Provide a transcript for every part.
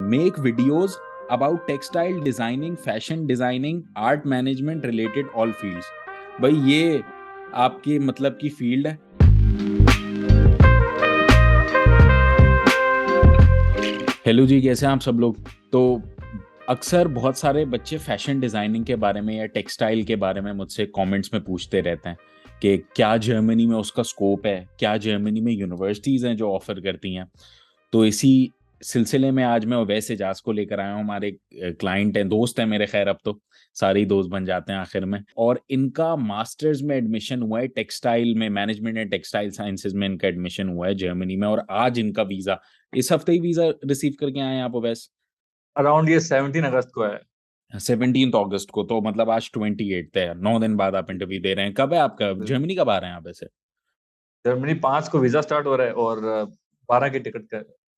make videos about textile designing, fashion designing, art management related all fields। भाई ये आपके मतलब की फील्ड है। हेलो जी, कैसे हैं आप सब लोग। तो अक्सर बहुत सारे बच्चे फैशन डिज़ाइनिंग के बारे में या टेक्सटाइल के बारे में मुझसे कमेंट्स में पूछते रहते हैं कि क्या जर्मनी में उसका स्कोप है, क्या जर्मनी में यूनिवर्सिटीज़ हैं जो ऑफ़र करती हैं। तो इसी सिलसिले में आज मैं अवैस एजाज को लेकर आया हूँ। हमारे क्लाइंट हैं, दोस्त हैं मेरे, खैर अब तो सारे ही दोस्त बन जाते हैं आखिर में। और इनका मास्टर्स में एडमिशन हुआ है टेक्सटाइल में, मैनेजमेंट एंड टेक्सटाइल साइंसेज में इनका एडमिशन हुआ है जर्मनी में। और आज इनका वीज़ा, इस हफ्ते ही वीज़ा रिसीव करके आए हैं आप अवैस? अराउंड ये 17 अगस्त को है। 17 अगस्त को, तो मतलब आज 28 है। 9 दिन बाद आप इंटरव्यू दे रहे हैं। कब है आपका, जर्मनी कब आ रहे हैं आप वैसे? जर्मनी 5 को वीजा स्टार्ट हो रहा है और 12 की टिकट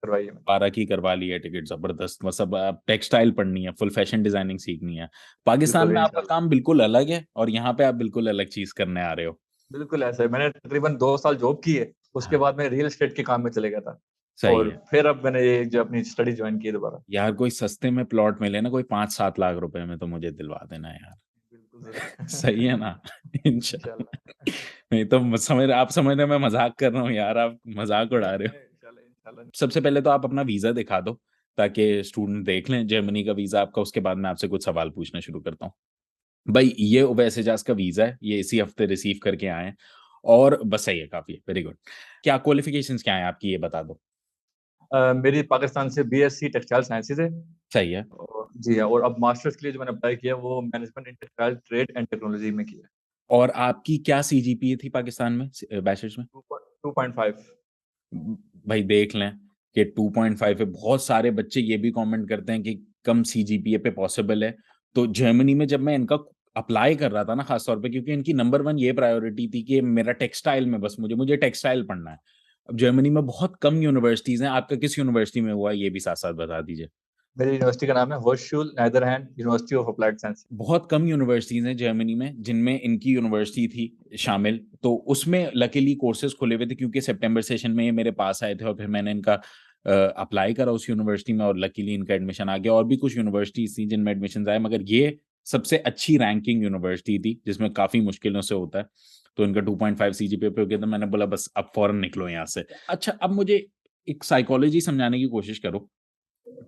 करवाई है मैंने। 12 की करवा ली है टिकट, जबरदस्त। मतलब आप टेक्सटाइल पढ़नी है, फुल फैशन डिजाइनिंग सीखनी है। पाकिस्तान बिल्कुल में आपका इंशाल्लाह। काम बिल्कुल अलग है और यहाँ पे आप बिल्कुल अलग चीज करने आ रहे हो। बिल्कुल ऐसा है, मैंने तकरीबन 2 साल जॉब की है। उसके हाँ, बाद मैं रियल एस्टेट के काम में चले गया था सही और है। फिर अब मैंने ये जो अपनी स्टडी ज्वाइन की है दोबारा। यार कोई सस्ते में प्लॉट मिले ना, कोई 5-7 लाख रुपए में, तो मुझे दिलवा देना यार। बिल्कुल जरूर। सही है ना? इंशाल्लाह। इंशाल्लाह। नहीं तो आप समझ रहे हैं मैं मजाक कर रहा हूँ यार, आप मजाक उड़ा नहीं रहे नहीं, हो। इंशाल्लाह इंशाल्लाह। सबसे पहले तो आप अपना वीजा दिखा दो ताकि स्टूडेंट देख लें जर्मनी का वीजा आपका। उसके बाद मैं आपसे कुछ सवाल पूछना शुरू करता हूँ। भाई ये उबैस एजाज का वीजा है, ये इसी हफ्ते रिसीव करके आए हैं। और बस सही है, काफी है, वेरी गुड। क्या क्वालिफिकेशंस क्या है आपकी, ये बता दो। मेरी पाकिस्तान से बीएससी टेक्सटाइल साइंसेज है। सही है। और जी हाँ, और अब मास्टर्स के लिए जो मैंने अप्लाई किया वो management in textile trade and technology में किया और आपकी क्या सीजीपीए थी पाकिस्तान में, बैचलर्स में? है। 2.5। भाई देख लें कि 2.5 है। बहुत सारे बच्चे ये भी कमेंट करते हैं कि कम सीजीपीए पे पॉसिबल है। तो जर्मनी में जब मैं इनका अप्लाई कर रहा था ना, खासतौर पे क्योंकि इनकी नंबर 1 ये प्रायोरिटी थी कि मेरा टेक्सटाइल में, बस मुझे टेक्सटाइल पढ़ना है। अब जर्मनी में बहुत कम यूनिवर्सिटीज हैं। आपका किस यूनिवर्सिटी में हुआ है, ये भी साथ साथ बता दीजिए। मेरी यूनिवर्सिटी का नाम है होशुल Netherland university of applied science. बहुत कम यूनिवर्सिटीज हैं जर्मनी में जिनमें इनकी यूनिवर्सिटी थी शामिल। तो उसमें लकीली कोर्सेज खुले हुए थे क्योंकि सितंबर सेशन में ये मेरे पास आए थे और फिर मैंने इनका अप्लाई करा उस यूनिवर्सिटी में और लकीली इनका एडमिशन आ गया। और भी कुछ यूनिवर्सिटीज थी जिनमें एडमिशन आए, मगर ये सबसे अच्छी रैंकिंग यूनिवर्सिटी थी जिसमें काफी मुश्किलों से होता है। तो इनका 2.5 सीजीपीए पे हो गया। तो मैंने बोला बस अब फौरन निकलो यहाँ से। अच्छा, अब मुझे एक साइकोलॉजी समझाने की कोशिश करो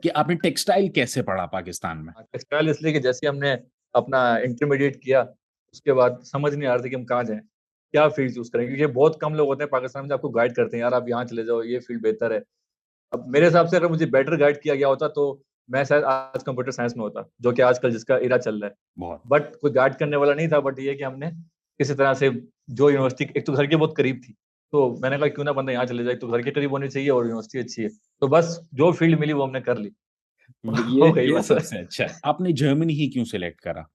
कि आपने टेक्सटाइल कैसे पढ़ा पाकिस्तान में। टेक्सटाइल इसलिए कि जैसे हमने अपना इंटरमीडिएट किया उसके बाद समझ नहीं आ रहा था कि हम कहाँ जाएं, क्या फील्ड चूज करें, क्योंकि ये बहुत कम लोग होते हैं पाकिस्तान में जो आपको गाइड करते हैं यार आप यहाँ चले जाओ ये फील्ड बेहतर है। अब मेरे हिसाब से अगर मुझे बेटर गाइड किया गया होता तो मैं शायद आज कंप्यूटर साइंस में होता, जो कि आजकल जिसका इरा चल रहा है। बहुत। बट कोई गाइड करने वाला नहीं था, बट ये कि हमने किसी तरह से जो यूनिवर्सिटी एक तो घर के बहुत करीब थी, तो मैंने कहा क्यों ना बंदा यहाँ चले जाए, तो घर के करीब होनी चाहिए और यूनिवर्सिटी अच्छी है, तो बस जो फील्ड मिली वो हमने कर ली। ये हो गई ये बस। सबसे अच्छा है। आपने जर्मनी ही क्यों सिलेक्ट करा?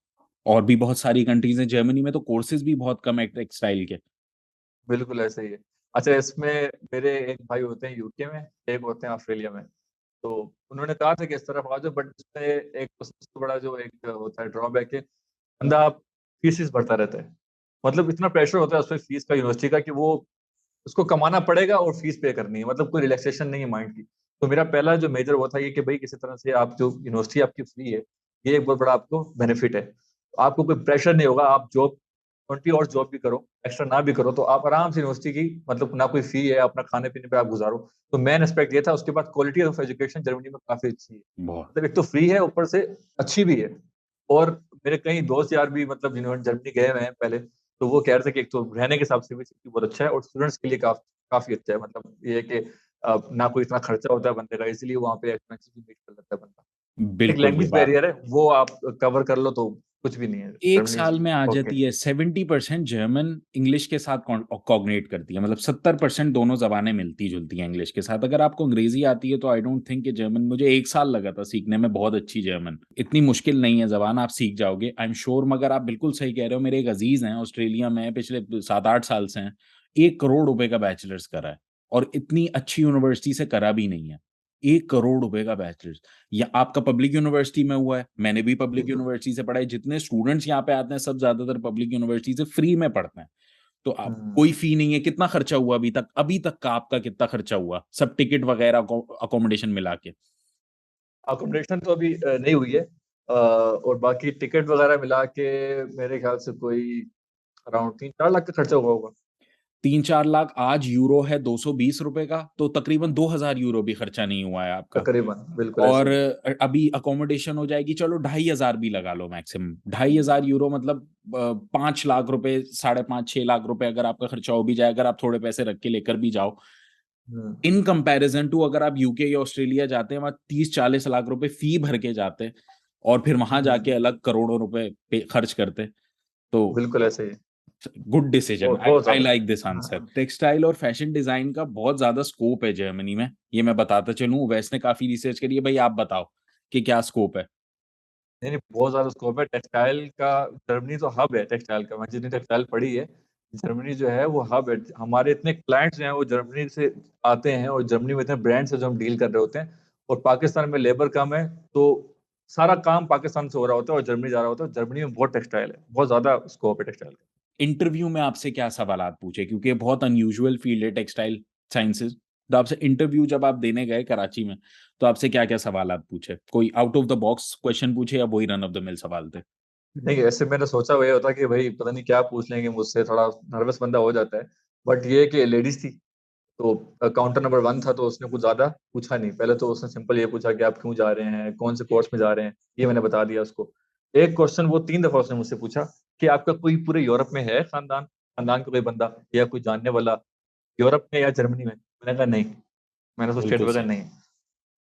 और भी बहुत सारी कंट्रीज हैं, जर्मनी में तो कोर्सेज भी बहुत कम है टेक्सटाइल के। बिल्कुल ऐसे ही है। अच्छा, इसमें मेरे एक भाई होते हैं यूके में, एक होते हैं ऑस्ट्रेलिया में। तो उन्होंने कहा था कि इस तरफ आ जाओ, बट इसमें एक तो सबसे बड़ा जो एक होता है ड्रॉबैक है, बंदा आप फीसिस भरता रहता है। मतलब इतना प्रेशर होता है उस पर फीस का यूनिवर्सिटी का कि वो उसको कमाना पड़ेगा और फीस पे करनी है, मतलब कोई रिलैक्सेशन नहीं है माइंड की। तो मेरा पहला जो मेजर वो था ये कि भाई किसी तरह से आप जो यूनिवर्सिटी आपकी फ्री है, ये एक बहुत बड़ा आपको बेनिफिट है। तो आपको कोई प्रेशर नहीं होगा, आप जॉब 20 आवर्स जॉब भी करो, एक्स्ट्रा ना भी करो, तो आप आराम से यूनिवर्सिटी की, मतलब ना कोई फी है, अपना खाने पीने पे आप गुजारो। तो मेन एस्पेक्ट ये था। उसके बाद क्वालिटी ऑफ एजुकेशन जर्मनी में काफी अच्छी है। बहुत। मतलब एक तो फ्री है, ऊपर से अच्छी भी है। और मेरे कई दोस्त यार भी मतलब जिन्होंने जर्मनी गए हुए हैं पहले, तो वो कह रहे थे कि एक तो रहने के हिसाब से भी सिटी बहुत अच्छा है और स्टूडेंट्स के लिए काफी काफी अच्छा है। मतलब ये है कि ना कोई इतना खर्चा होता है बंदे का, इसलिए वहाँ पे एक्सपेंसिव भी मीट कर लेता है बंदा। एक बिल्कुल ये लैंग्वेज बात। बैरियर है, वो आप कवर कर लो तो कुछ भी नहीं है, एक जर्मनी साल इज में आ ओके। जाती है। 70% जर्मन इंग्लिश के साथ कॉग्नेट करती है, मतलब 70% दोनों जबानें मिलती जुलती हैं इंग्लिश के साथ। अगर आपको अंग्रेजी आती है तो आई डोंट थिंक कि जर्मन, मुझे 1 साल लगा था सीखने में, बहुत अच्छी जर्मन, इतनी मुश्किल नहीं है जबान, आप सीख जाओगे आई एम श्योर। मगर आप बिल्कुल सही कह रहे हो। मेरे एक अजीज हैं ऑस्ट्रेलिया में, पिछले 7-8 साल से हैं। 1 करोड़ रुपए का बैचलर्स करा है और इतनी अच्छी यूनिवर्सिटी से करा भी नहीं है। 1 करोड़ रुपए का बैचलर्स। या आपका पब्लिक यूनिवर्सिटी में हुआ है, मैंने भी पब्लिक बिल्कुल। यूनिवर्सिटी से पढ़ा है। जितने स्टूडेंट्स यहाँ पे आते हैं सब ज्यादातर पब्लिक यूनिवर्सिटी से फ्री में पढ़ते हैं। तो आप कोई हम्म। फी नहीं है। कितना खर्चा हुआ अभी तक का आपका कितना खर्चा हुआ, सब टिकट वगैरह अकोमोडेशन मिला के? अकोमोडेशन तो अभी नहीं हुई है, और बाकी टिकट वगैरह मिला के मेरे ख्याल से कोई अराउंड 3-4 लाख का खर्चा हुआ होगा। 3-4 लाख आज यूरो है 220 रुपए का, तो तकरीबन 2,000 यूरो भी खर्चा नहीं हुआ है आपका। तकरीबन बिल्कुल ऐसे और ही है। अभी अकोमोडेशन हो जाएगी, चलो 2,500 भी लगा लो मैक्सिमम, 2,500 यूरो मतलब 5 लाख रुपए, 5.5-6 लाख रुपए अगर आपका खर्चा हो भी जाए, अगर आप थोड़े पैसे रख के लेकर भी जाओ, हम्म इन कंपैरिजन टू अगर आप यूके या ऑस्ट्रेलिया जाते हैं, वहां 30-40 लाख रुपए फी भर के जाते, और फिर वहां जाके हम्म, अलग करोड़ों रुपए खर्च करते, तो बिल्कुल ऐसे ही है। Good decision. बहुत आई बहुत आई ज्यादा। Like this answer. टेक्सटाइल और फैशन डिजाइन का बहुत ज्यादा स्कोप है जर्मनी में, ये मैं बताता चलूं, वैसे ने काफी रिसर्च करी है। भाई आप बताओ कि क्या स्कोप है। नहीं नहीं, बहुत ज्यादा स्कोप है टेक्सटाइल का। जर्मनी तो हब है टेक्सटाइल का, मैं जितनी टेक्सटाइल पढ़ी है, जर्मनी जो है वो हब है। हमारे इतने क्लाइंट्स जो हैं वो जर्मनी से आते हैं, और जर्मनी में इतने ब्रांड्स हैं जो हम डील कर रहे होते हैं, और पाकिस्तान में लेबर कम है, तो सारा काम पाकिस्तान से हो रहा होता है और जर्मनी जा रहा होता है। जर्मनी में बहुत टेक्सटाइल है, बहुत ज्यादा स्कोप है टेक्सटाइल का। इंटरव्यू में आपसे क्या सवाल पूछे, क्योंकि ये बहुत अनयूजुअल फील्ड है टेक्सटाइल साइंसेज, तो आपसे इंटरव्यू जब आप देने गए कराची में, तो आपसे क्या क्या सवाल पूछे, कोई out of the box question पूछे या वही रन ऑफ द मिल सवाल थे। नहीं, ऐसे मैंने सोचा वही होता कि भाई पता नहीं क्या पूछ लेंगे मुझसे, थोड़ा नर्वस बंदा हो जाता है। बट ये है कि लेडीज थी, तो काउंटर नंबर 1 था, तो उसने कुछ ज्यादा पूछा नहीं। पहले तो उसने सिंपल ये पूछा कि आप क्यों जा रहे हैं, कौन से कोर्स में जा रहे हैं, ये मैंने बता दिया उसको। एक क्वेश्चन वो 3 दफा उसने मुझसे पूछा कि आपका कोई पूरे यूरोप में है खानदान, खानदान का कोई बंदा या कोई जानने वाला, यूरोप में या जर्मनी में। मैंने कहा नहीं। मैंने तो स्टेट बिल्कुल वगैरह सही। नहीं।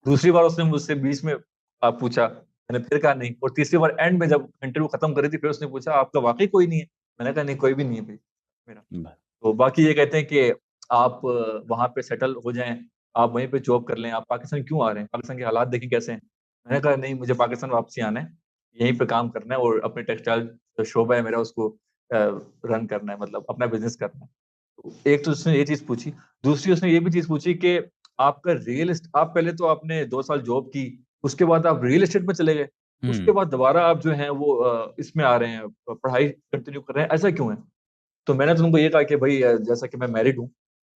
दूसरी बार उसने मुझसे बीच में आप पूछा, मैंने फिर कहा नहीं। और तीसरी बार एंड में जब इंटरव्यू खत्म करी थी, फिर उसने पूछा आपका वाकई कोई नहीं है। मैंने कहा नहीं, कोई भी नहीं है भाई मेरा। तो बाकी ये कहते हैं कि आप वहां पे सेटल हो जाएं, आप वहीं पे जॉब कर लें। आप पाकिस्तान क्यों आ रहे हैं, पाकिस्तान के हालात देखें कैसे हैं। मैंने कहा नहीं, मुझे पाकिस्तान वापसी आना है, यहीं पे काम करना है, और अपने टेक्सटाइल जो शोबा है मेरा उसको रन करना है, मतलब अपना बिजनेस करना है। तो एक तो उसने ये चीज पूछी। दूसरी उसने ये भी चीज पूछी कि आपका आप पहले तो आपने 2 साल जॉब की, उसके बाद आप रियल एस्टेट में चले गए, उसके हम्म। बाद दोबारा आप जो हैं वो इसमें आ रहे हैं, पढ़ाई कंटिन्यू कर रहे हैं, ऐसा क्यों है। तो मैंने तो उनको ये कहा कि भाई जैसा कि मैं मैरिड हूँ,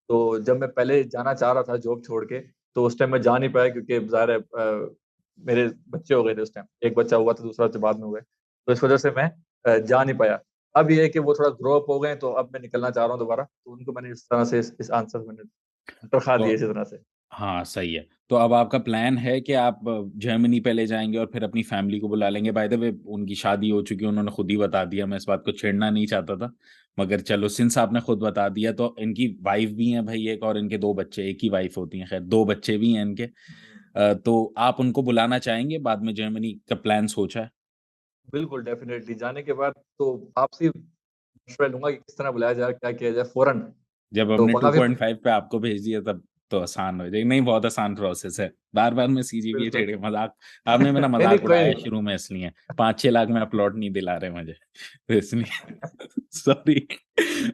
तो जब मैं पहले जाना चाह रहा था जॉब छोड़ के, तो उस टाइम मैं जा नहीं पाया, क्योंकि ज़ाहिर है मेरे बच्चे हो गए थे उस टाइम। एक बच्चा हुआ था, दूसरा बच्चा बाद में हुआ है, तो इस वजह से मैं जा नहीं पाया। अब ये है कि वो थोड़ा ग्रो अप हो गए, तो अब मैं निकलना चाह रहा हूँ दोबारा, तो उनको मैंने इस तरह से इस आंसर मैंने रखा तो दिया इस तरह से। हाँ सही है, तो अब आपका प्लान है कि आप जर्मनी पहले जाएंगे और फिर अपनी फैमिली को बुला लेंगे। बाय द वे उनकी शादी हो चुकी है, उन्होंने खुद ही बता दिया, मैं इस बात को छेड़ना नहीं चाहता था, मगर चलो सिंस आपने खुद बता दिया, तो इनकी वाइफ भी है भाई एक, और इनके 2 बच्चे, एक ही वाइफ होती है, खैर 2 बच्चे भी हैं इनके। तो आप उनको बुलाना चाहेंगे बाद में, जर्मनी का प्लान सोचा है। बिल्कुल डेफिनेटली, जाने के बाद तो आपसे मशवरा लूंगा कि किस तरह बुलाया जाए, क्या किया जाए फौरन। जब तो हमने काफी 2.5 पे आपको भेज दिया तब तो आसान हो जाएगी, नहीं बहुत आसान प्रोसेस है, बार बार मैं सीजीपीए बिल्कुल। छेड़े मजाक, आपने मेरा नहीं नहीं, मजाक कोई उड़ाया शुरू में, इसलिए 5-6 लाख में अपलॉट नहीं दिला रहे मुझे, तो इसलिए सॉरी।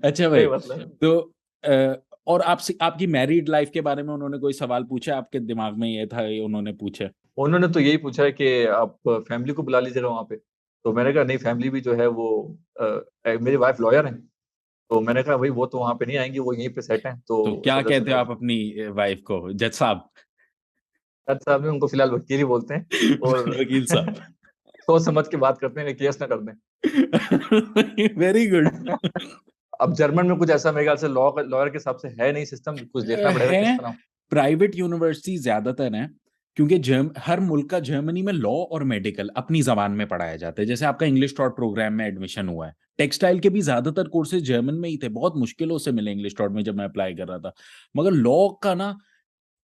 अच्छा भाई, कोई मतलब नहीं। तो और आपसे आपकी मैरिड लाइफ के बारे में उन्होंने कोई सवाल पूछा, आपके दिमाग में ये था, ये उन्होंने पूछा। उन्होंने तो यही पूछा है कि आप फैमिली को बुला लीजिएगा वहाँ पे। तो मैंने कहा नहीं, फैमिली भी जो है वो मेरी वाइफ लॉयर है, तो मैंने कहा भाई वो तो वहाँ पे नहीं आएंगी, वो यहीं पे सेट हैं, तो तो इस क्या वजह से कहते हो मैं आप अपनी वाइफ को, जज साहब। जज साहब ने उनको फिलहाल वकील ही बोलते हैं, और वकील साहब। सोच समझ के बात करते हैं कि केस ना कर दें। Very good. अब जर्मन में कुछ ऐसा मेरे ख्याल से लॉयर के हिसाब से है नहीं सिस्टम, कुछ देखना पड़ेगा है, किस तरह। प्राइवेट यूनिवर्सिटी ज्यादातर हैं, क्योंकि हर मुल्क का, जर्मनी में लॉ और मेडिकल अपनी जबान में पढ़ाया जाता है। जैसे आपका इंग्लिश टॉट प्रोग्राम में एडमिशन हुआ है, टेक्सटाइल के भी ज्यादातर कोर्सेज जर्मन में ही थे, बहुत मुश्किलों से मिले इंग्लिश टॉट में जब मैं अप्लाई कर रहा था। मगर लॉ का ना,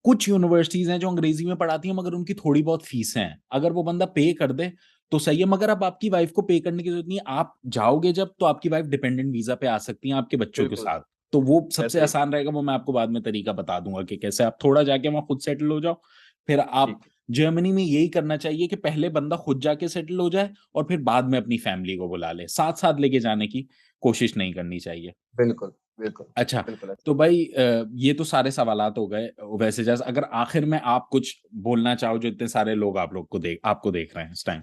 कुछ यूनिवर्सिटीज हैं जो अंग्रेजी में पढ़ाती हैं, मगर उनकी थोड़ी बहुत फीसें हैं, अगर वो बंदा पे कर दे तो सही है। मगर अब आपकी वाइफ को पे करने की जरूरत नहीं है, आप जाओगे जब, तो आपकी वाइफ डिपेंडेंट वीजा पे आ सकती है आपके बच्चों के बिल्कुल साथ, तो वो सबसे ऐसे ही। आसान रहेगा। वो मैं आपको बाद में तरीका बता दूंगा कि कैसे आप थोड़ा जाके वहां खुद सेटल हो जाओ, फिर आप, ठीक है। जर्मनी में यही करना चाहिए कि पहले बंदा खुद जाके सेटल हो जाए, और फिर बाद में अपनी फैमिली को बुला ले, साथ साथ लेके जाने की कोशिश नहीं करनी चाहिए। बिल्कुल बिल्कुल। अच्छा, बिल्कुल ऐसे तो ही। भाई ये तो सारे सवालात हो गए। वैसे जैसे अगर आखिर में आप कुछ बोलना चाहो, जो इतने सारे लोग आपको देख रहे हैं इस टाइम।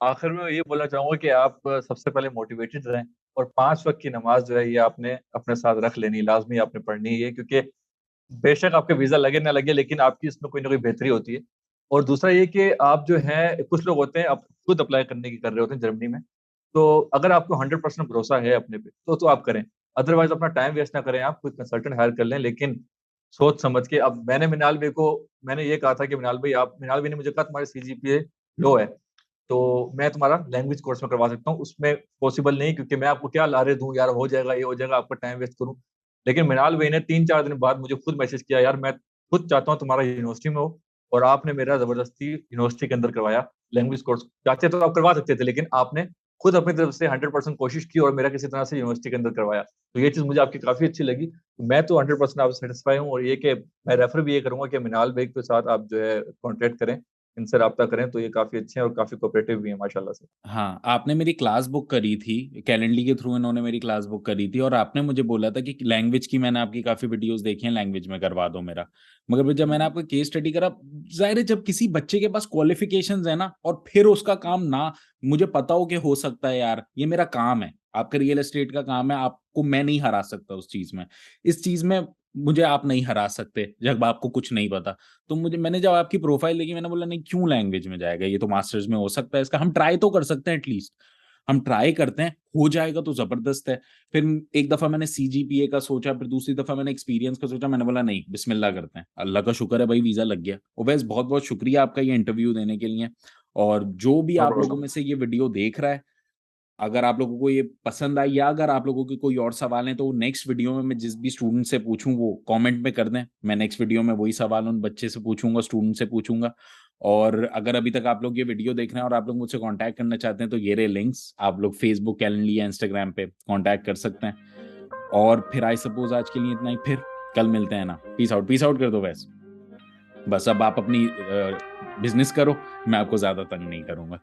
आखिर में ये बोलना चाहूंगा कि आप सबसे पहले मोटिवेटेड रहें, और 5 वक्त की नमाज जो है ये आपने अपने साथ रख लेनी, लाजमी आपने पढ़नी है, क्योंकि बेशक आपके वीजा लगे ना लगे, लेकिन आपकी इसमें कोई ना कोई बेहतरी होती है। और दूसरा ये कि आप जो है, कुछ लोग होते हैं आप खुद अप्लाई करने की कर रहे होते हैं जर्मनी में, तो अगर आपको 100% भरोसा है अपने पे तो आप करें। अदरवाइज अपना टाइम वेस्ट ना करें, आप कोई कंसल्टेंट हायर कर लें, लेकिन सोच समझ के। अब मैंने मिनाल भाई को मैंने ये कहा था कि मिनाल भाई, आप मिनाल भाई ने मुझे कहा तुम्हारे सीजीपीए लो है, तो मैं तुम्हारा लैंग्वेज कोर्स में करवा सकता हूँ, उसमें पॉसिबल नहीं, क्योंकि मैं आपको क्या लारे दूं यार, हो जाएगा ये हो जाएगा, आपका टाइम वेस्ट करूं। लेकिन मिनाल भाई ने 3-4 दिन बाद मुझे खुद मैसेज किया, यार मैं खुद चाहता हूँ तुम्हारा यूनिवर्सिटी में हो, और आपने मेरा जबरदस्ती यूनिवर्सिटी के अंदर करवाया लैंग्वेज कोर्स। चाहते तो आप करवा सकते थे, लेकिन आपने खुद अपनी तरफ से 100% कोशिश की और मेरा किसी तरह से यूनिवर्सिटी के अंदर करवाया। तो ये चीज मुझे आपकी काफी अच्छी लगी। मैं तो 100% आपसे सेटिस्फाई हूँ, और ये कि मैं रेफर भी ये करूंगा कि मिनाल भाई के साथ आप जो है कॉन्टेक्ट करें, इनसे रब्ता करें, तो ये काफी अच्छे हैं और काफी कोऑपरेटिव भी हैं माशाल्लाह से। हाँ, आपने मेरी क्लास बुक करी थी, कैलेंडली के थ्रू इन्होंने मेरी क्लास बुक करी थी, और आपने मुझे बोला था कि लैंग्वेज की मैंने आपकी काफ़ी वीडियोस देखी हैं, लैंग्वेज में करवा दो मेरा। मगर फिर जब मैंने आपका केस स्टडी करा, ज़ाहिर है जब किसी बच्चे के पास क्वालिफिकेशंस है ना, और फिर उसका काम ना मुझे पता हो कि हो सकता है यार, ये मेरा काम है, आपका रियल एस्टेट का काम है, आपको मैं नहीं हरा सकता उस चीज़ में। इस चीज़ में मुझे आप नहीं हरा सकते, जब आपको कुछ नहीं पता। तो मैंने जब आपकी प्रोफाइल देखी, मैंने बोला नहीं, क्यों लैंग्वेज में जाएगा, ये तो मास्टर्स में हो सकता है इसका, हम ट्राई तो कर सकते हैं एटलीस्ट। हम ट्राई करते हैं, हो जाएगा तो जबरदस्त है। फिर एक दफा मैंने सीजीपीए का सोचा, फिर दूसरी दफा मैंने एक्सपीरियंस का सोचा, मैंने बोला नहीं, बिस्मिल्लाह करते हैं, अल्लाह का शुक्र है भाई वीजा लग गया। ओवैस बहुत बहुत शुक्रिया आपका ये इंटरव्यू देने के लिए। और जो भी नो आप लोगों प्रॉब्लम। में से ये वीडियो देख रहा है, अगर आप लोगों को ये पसंद आई, या अगर आप लोगों के कोई और सवाल हैं, तो नेक्स्ट वीडियो में मैं जिस भी स्टूडेंट से पूछूं वो कमेंट में कर दें। मैं नेक्स्ट वीडियो में वही सवाल उन बच्चे से पूछूंगा, स्टूडेंट से पूछूंगा। और अगर अभी तक आप लोग ये वीडियो देख रहे हैं और आप लोग मुझसे कांटेक्ट करना चाहते हैं, तो ये रहे लिंक्स, आप लोग फेसबुक, कैलेंडली या इंस्टाग्राम पे कांटेक्ट कर सकते हैं। और फिर आई सपोज आज के लिए इतना ही, फिर कल मिलते हैं ना। पीस आउट कर दो वैसे। बस अब आप अपनी बिजनेस करो, मैं आपको ज्यादा तंग नहीं करूंगा।